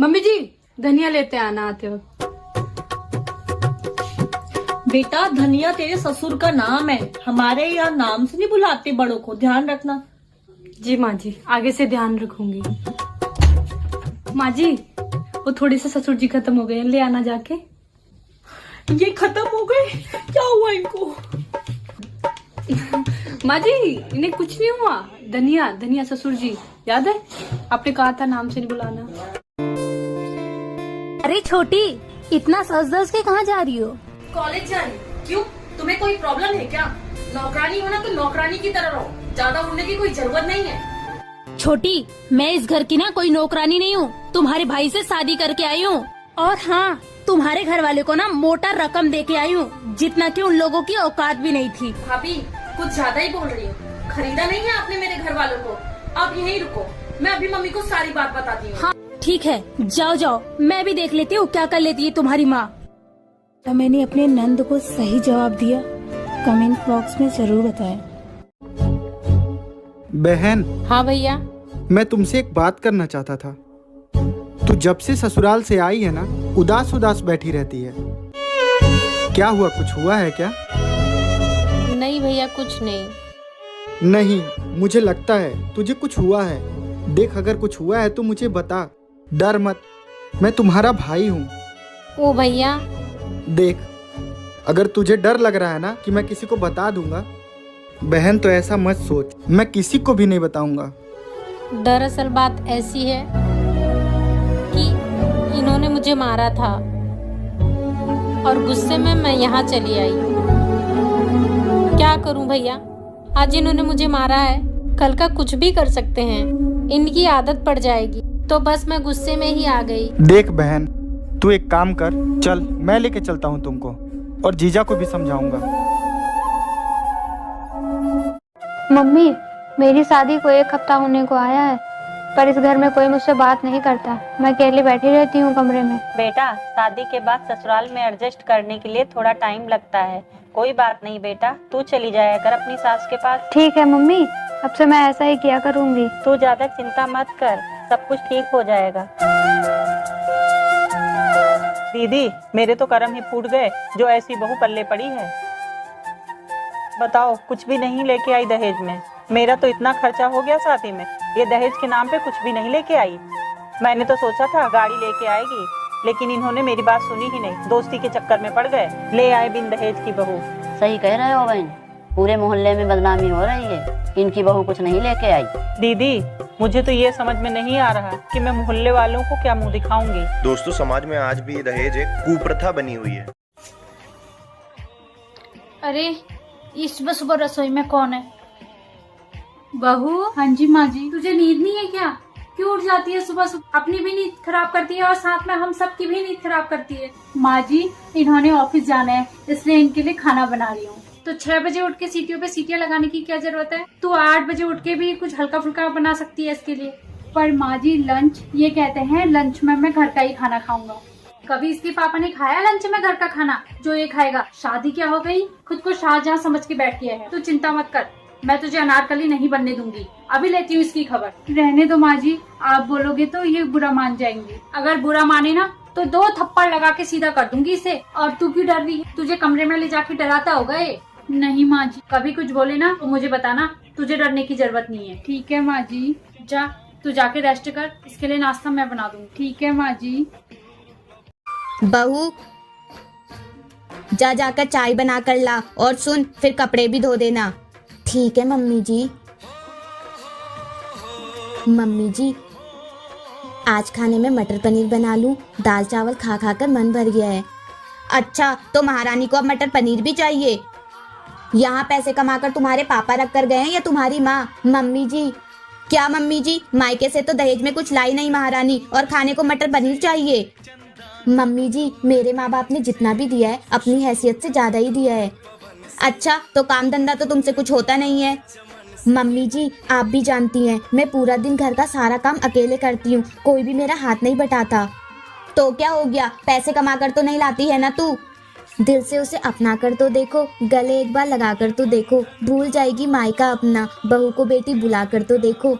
Mummy जी धनिया लेते आना आते वक्त। बेटा धनिया तेरे ससुर का नाम है, हमारे यहाँ नाम से नहीं बुलाते बड़ों को, ध्यान रखना। जी माँ जी, आगे से ध्यान रखूंगी। माँ जी वो थोड़े से ससुर जी खत्म हो गए, ले आना जाके। ये खत्म हो गए? क्या हुआ इनको? माँ जी इन्हें कुछ नहीं हुआ। धनिया धनिया ससुर जी याद है, आपने कहा था नाम से नहीं बुलाना। अरे छोटी, इतना सज धज के कहाँ जा रही हो? कॉलेज जा रही। क्यों, तुम्हें कोई प्रॉब्लम है क्या? नौकरानी हो ना तो नौकरानी की तरह रहो, ज्यादा उड़ने की कोई जरूरत नहीं है। छोटी, मैं इस घर की ना कोई नौकरानी नहीं हूँ, तुम्हारे भाई से शादी करके आई हूँ। और हाँ, तुम्हारे घर वाले को ना मोटा रकम दे के आई हूँ, जितना कि उन लोगों की औकात भी नहीं थी। भाभी कुछ ज्यादा ही बोल रही हो। खरीदा नहीं है आपने मेरे घर वालों को। अब यहीं रुको, मैं अभी मम्मी को सारी बात बताती हूँ। हाँ ठीक है, जाओ जाओ, मैं भी देख लेती हूँ क्या कर लेती है तुम्हारी माँ। तो मैंने अपने नंद को सही जवाब दिया? कमेंट बॉक्स में जरूर बताएं। बहन, हाँ भैया। मैं तुमसे एक बात करना चाहता था। तू जब से ससुराल से आई है ना, उदास उदास बैठी रहती है। क्या हुआ, कुछ हुआ है क्या? नहीं भैया, कुछ नहीं। नहीं, मुझे लगता है तुझे कुछ हुआ है। देख, अगर कुछ हुआ है तो मुझे बता, डर मत, मैं तुम्हारा भाई हूँ। ओ भैया। देख, अगर तुझे डर लग रहा है ना कि मैं किसी को बता दूंगा, बहन तो ऐसा मत सोच, मैं किसी को भी नहीं बताऊंगा। दरअसल बात ऐसी है कि इन्होंने मुझे मारा था और गुस्से में मैं यहाँ चली आई। क्या करूं भैया, आज इन्होंने मुझे मारा है, कल का कुछ भी कर सकते हैं। इनकी आदत पड़ जाएगी, तो बस मैं गुस्से में ही आ गई। देख बहन, तू एक काम कर, चल मैं लेके चलता हूँ तुमको, और जीजा को भी समझाऊंगा। मम्मी, मेरी शादी को 1 हफ्ता होने को आया है, पर इस घर में कोई मुझसे बात नहीं करता। मैं अकेले बैठी रहती हूँ कमरे में। बेटा, शादी के बाद ससुराल में एडजस्ट करने के लिए थोड़ा टाइम लगता है। कोई बात नहीं बेटा, तू चली जाया कर अपनी सास के पास। ठीक है मम्मी, अब से मैं ऐसा ही किया करूँगी। तू ज्यादा चिंता मत कर, सब कुछ ठीक हो जाएगा। दीदी, मेरे तो कर्म ही फूट गए, जो ऐसी बहू पल्ले पड़ी है। बताओ, कुछ भी नहीं लेके आई दहेज में। मेरा तो इतना खर्चा हो गया शादी में, ये दहेज के नाम पे कुछ भी नहीं लेके आई। मैंने तो सोचा था गाड़ी लेके आएगी, लेकिन इन्होंने मेरी बात सुनी ही नहीं, दोस्ती के चक्कर में पड़ गए, ले आए बिन दहेज की बहू। सही कह रहे हो बहन, पूरे मोहल्ले में बदनामी हो रही है, इनकी बहू कुछ नहीं लेके आई। दीदी, मुझे तो ये समझ में नहीं आ रहा कि मैं मोहल्ले वालों को क्या मुंह दिखाऊंगी। दोस्तों, समाज में आज भी दहेज एक कुप्रथा बनी हुई है। अरे इस सुबह सुबह रसोई में कौन है? बहू। हाँ जी माँ जी। तुझे नींद नहीं है क्या? क्यों उठ जाती है सुबह सुबह? अपनी भी नींद खराब करती है और साथ में हम सब की भी नींद खराब करती है। माँ जी, इन्होंने ऑफिस जाना है, इसलिए इनके लिए खाना बना रही हूँ। तो 6 बजे उठ के सीटियों पे सीटियाँ लगाने की क्या जरूरत है? तू 8 बजे उठ के भी कुछ हल्का फुल्का बना सकती है इसके लिए। पर माँ जी, लंच, ये कहते हैं लंच में मैं घर का ही खाना खाऊंगा। कभी इसके पापा ने खाया लंच में घर का खाना जो ये खाएगा? शादी क्या हो गई, खुद को शाहजहां समझ के बैठ गया है। तू चिंता मत कर, मैं तुझे अनारकली नहीं बनने दूंगी। अभी लेती हूँ इसकी खबर। रहने दो माँ जी, आप बोलोगे तो ये बुरा मान जाएंगे। अगर बुरा माने ना तो 2 थप्पड़ लगा के सीधा कर दूंगी इसे। और तू क्यों डर रही है? तुझे कमरे में ले जाके डराता होगा ये। नहीं माँ जी, कभी कुछ बोले ना तो मुझे बताना, तुझे डरने की जरूरत नहीं है। ठीक है माँ जी। जा, तू जाके रेस्ट कर, इसके लिए नाश्ता मैं बना दूंगी। ठीक है माँ जी। बहू, जा जाकर चाय बना कर ला, और सुन, फिर कपड़े भी धो देना। ठीक है मम्मी जी। मम्मी जी, आज खाने में मटर पनीर बना लूं, दाल चावल खा खा कर मन भर गया है। अच्छा, तो महारानी को अब मटर पनीर भी चाहिए? यहाँ पैसे कमाकर तुम्हारे पापा रख कर गए हैं या तुम्हारी माँ? मम्मी जी, क्या मम्मी जी, मायके से तो दहेज में कुछ लाई नहीं महारानी, और खाने को मटर पनीर चाहिए? मम्मी जी, मेरे माँ बाप ने जितना भी दिया है अपनी हैसियत से ज्यादा ही दिया है। अच्छा, तो काम धंधा तो तुमसे कुछ होता नहीं है? मम्मी जी, आप भी जानती हैं, मैं पूरा दिन घर का सारा काम अकेले करती हूँ, कोई भी मेरा हाथ नहीं बटाता। तो क्या हो गया, पैसे कमा कर तो नहीं लाती है ना तू? दिल से उसे अपना कर तो देखो, गले एक बार लगा कर तो देखो, भूल जाएगी मायका अपना, बहू को बेटी बुला कर तो देखो।